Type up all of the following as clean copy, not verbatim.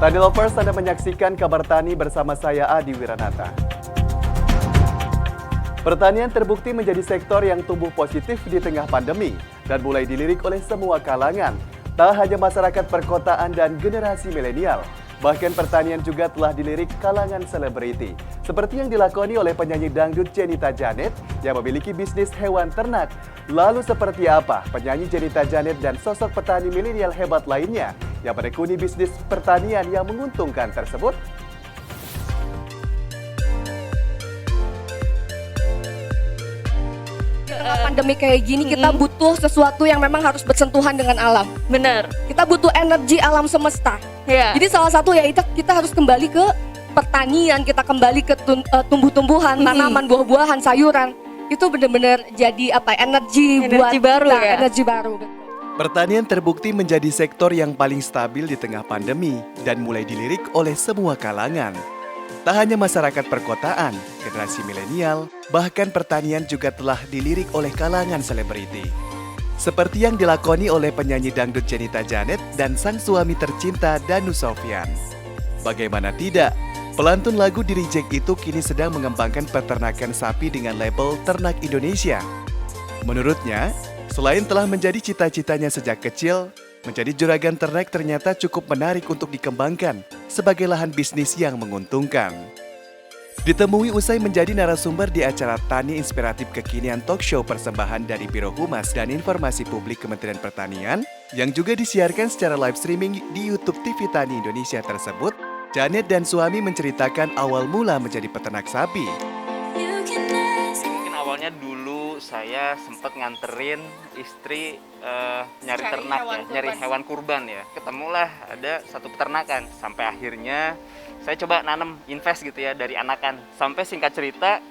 Tani Lovers, Anda menyaksikan Kabar Tani bersama saya Adi Wiranata. Pertanian terbukti menjadi sektor yang tumbuh positif di tengah pandemi dan mulai dilirik oleh semua kalangan. Tak hanya masyarakat perkotaan dan generasi milenial, bahkan pertanian juga telah dilirik kalangan selebriti. Seperti yang dilakoni oleh penyanyi dangdut Jenita Janet yang memiliki bisnis hewan ternak. Lalu seperti apa penyanyi Jenita Janet dan sosok petani milenial hebat lainnya yang menekuni bisnis pertanian yang menguntungkan tersebut? Pandemi kayak gini kita butuh sesuatu yang memang harus bersentuhan dengan alam. Bener. Kita butuh energi alam semesta. Ya. Jadi salah satu ya itu kita harus kembali ke pertanian, kita kembali ke tumbuh-tumbuhan, tanaman, buah-buahan, sayuran. Itu benar-benar jadi energi buat baru kita, ya. energi baru. Pertanian terbukti menjadi sektor yang paling stabil di tengah pandemi dan mulai dilirik oleh semua kalangan. Tak hanya masyarakat perkotaan, generasi milenial, bahkan pertanian juga telah dilirik oleh kalangan selebriti. Seperti yang dilakoni oleh penyanyi dangdut Jenita Janet dan sang suami tercinta Danu Sofyan. Bagaimana tidak, pelantun lagu di Reject itu kini sedang mengembangkan peternakan sapi dengan label Ternak Indonesia. Menurutnya, selain telah menjadi cita-citanya sejak kecil, menjadi juragan ternak ternyata cukup menarik untuk dikembangkan sebagai lahan bisnis yang menguntungkan. Ditemui usai menjadi narasumber di acara Tani Inspiratif Kekinian Talk Show persembahan dari Biro Humas dan Informasi Publik Kementerian Pertanian yang juga disiarkan secara live streaming di YouTube TV Tani Indonesia tersebut, Janet dan suami menceritakan awal mula menjadi peternak sapi. Mungkin awalnya dulu saya sempat nganterin istri nyari ternak ya, nyari hewan kurban ya. Ketemulah ada satu peternakan sampai akhirnya saya coba nanam invest gitu ya dari anakan. Sampai singkat cerita,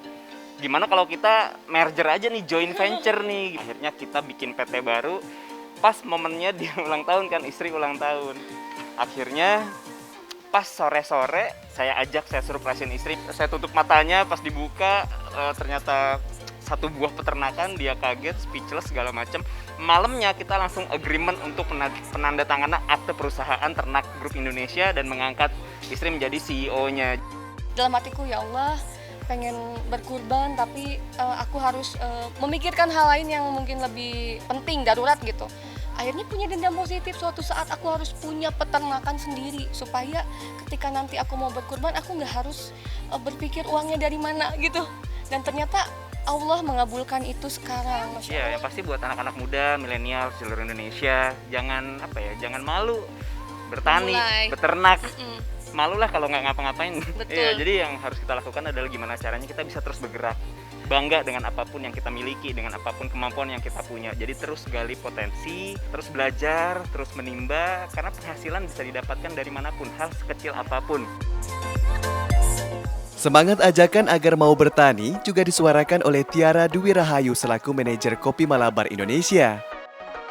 gimana kalau kita merger aja nih, joint venture nih. Akhirnya kita bikin PT baru. Pas momennya dia ulang tahun kan, istri ulang tahun. Akhirnya pas sore-sore saya surprisein istri. Saya tutup matanya, pas dibuka ternyata satu buah peternakan, dia kaget, speechless segala macam. Malamnya kita langsung agreement untuk penandatanganan akte perusahaan Ternak Group Indonesia dan mengangkat istri menjadi CEO-nya. Dalam hatiku, ya Allah, pengen berkurban tapi aku harus memikirkan hal lain yang mungkin lebih penting, darurat gitu. Akhirnya punya dendam positif, suatu saat aku harus punya peternakan sendiri supaya ketika nanti aku mau berkurban aku nggak harus berpikir uangnya dari mana gitu. Dan ternyata Allah mengabulkan itu sekarang. Iya, yang pasti buat anak-anak muda, milenial seluruh Indonesia, jangan jangan malu bertani, beternak. Malulah kalau nggak ngapa-ngapain. Ya, jadi yang harus kita lakukan adalah gimana caranya kita bisa terus bergerak. Bangga dengan apapun yang kita miliki, dengan apapun kemampuan yang kita punya. Jadi terus gali potensi, terus belajar, terus menimba, karena penghasilan bisa didapatkan dari manapun, hal sekecil apapun. Semangat ajakan agar mau bertani juga disuarakan oleh Tiara Dwi Rahayu selaku manajer Kopi Malabar Indonesia.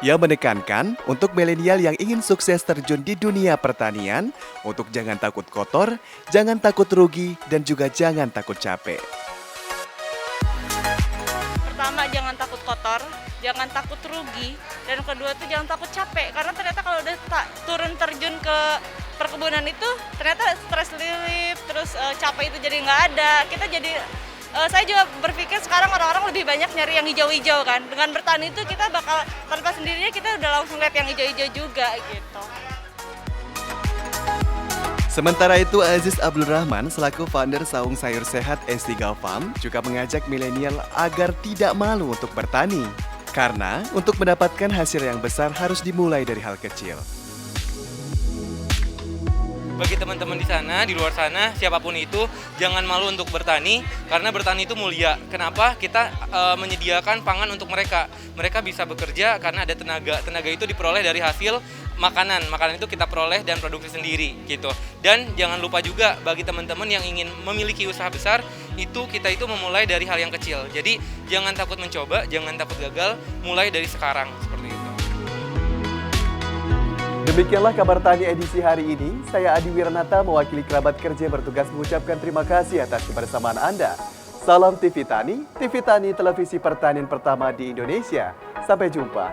Ia menekankan untuk milenial yang ingin sukses terjun di dunia pertanian, untuk jangan takut kotor, jangan takut rugi, dan juga jangan takut capek. Pertama, jangan takut kotor, jangan takut rugi, dan kedua tuh jangan takut capek. Karena ternyata kalau udah turun terjun ke perkebunan itu, ternyata stress relief, terus capek itu jadi nggak ada. Kita jadi, saya juga berpikir sekarang orang-orang lebih banyak nyari yang hijau-hijau kan. Dengan bertani itu kita bakal, tanpa sendirinya kita udah langsung lihat yang hijau-hijau juga gitu. Sementara itu, Aziz Abdul Rahman selaku founder Saung Sayur Sehat S3 Farm juga mengajak milenial agar tidak malu untuk bertani. Karena untuk mendapatkan hasil yang besar harus dimulai dari hal kecil. Bagi teman-teman di sana, di luar sana, siapapun itu, jangan malu untuk bertani, karena bertani itu mulia. Kenapa? Kita menyediakan pangan untuk mereka. Mereka bisa bekerja karena ada tenaga. Tenaga itu diperoleh dari hasil makanan. Makanan itu kita peroleh dan produksi sendiri, gitu. Dan jangan lupa juga bagi teman-teman yang ingin memiliki usaha besar, kita itu memulai dari hal yang kecil. Jadi jangan takut mencoba, jangan takut gagal, mulai dari sekarang seperti itu. Demikianlah Kabar Tani edisi hari ini. Saya Adi Wiranata mewakili kerabat kerja bertugas mengucapkan terima kasih atas kebersamaan Anda. Salam TV Tani televisi pertanian pertama di Indonesia. Sampai jumpa.